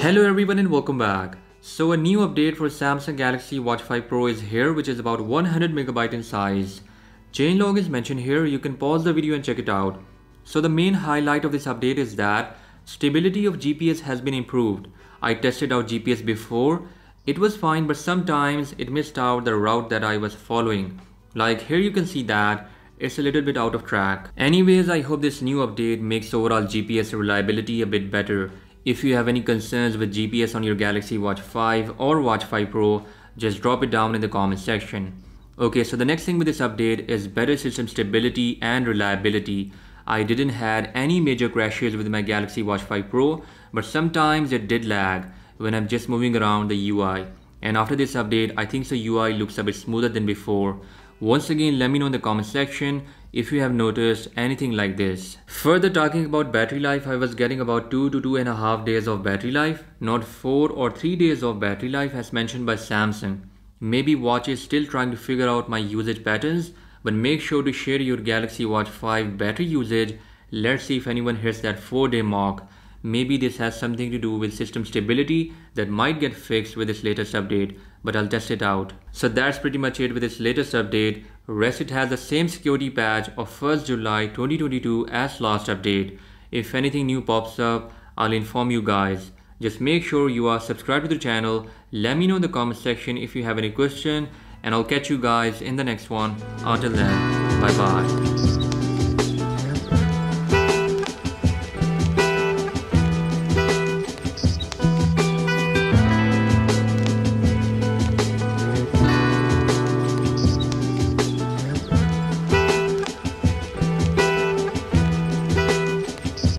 Hello everyone and welcome back. So a new update for Samsung Galaxy Watch 5 Pro is here, which is about 100 MB in size. Changelog is mentioned here, you can pause the video and check it out. So the main highlight of this update is that stability of GPS has been improved. I tested out GPS before, it was fine, but sometimes it missed out the route that I was following. Like here you can see that it's a little bit out of track. Anyways, I hope this new update makes overall GPS reliability a bit better. If you have any concerns with GPS on your Galaxy Watch 5 or Watch 5 Pro, just drop it down in the comment section. Okay, so the next thing with this update is better system stability and reliability. I didn't had any major crashes with my Galaxy Watch 5 Pro, but sometimes it did lag when I'm just moving around the UI. And after this update, I think the UI looks a bit smoother than before. Once again, let me know in the comment section if you have noticed anything like this. Further talking about battery life, I was getting about 2 to 2.5 days of battery life, not 4 or 3 days of battery life as mentioned by Samsung. Maybe Watch is still trying to figure out my usage patterns, but make sure to share your Galaxy Watch 5 battery usage. Let's see if anyone hits that 4-day mark. Maybe this has something to do with system stability that might get fixed with this latest update, but I'll test it out. So that's pretty much it with this latest update. Rest it has the same security patch of 1st July 2022 as last update. If anything new pops up, I'll inform you guys. Just make sure you are subscribed to the channel. Let me know in the comment section if you have any question, and I'll catch you guys in the next one. Until then, bye bye.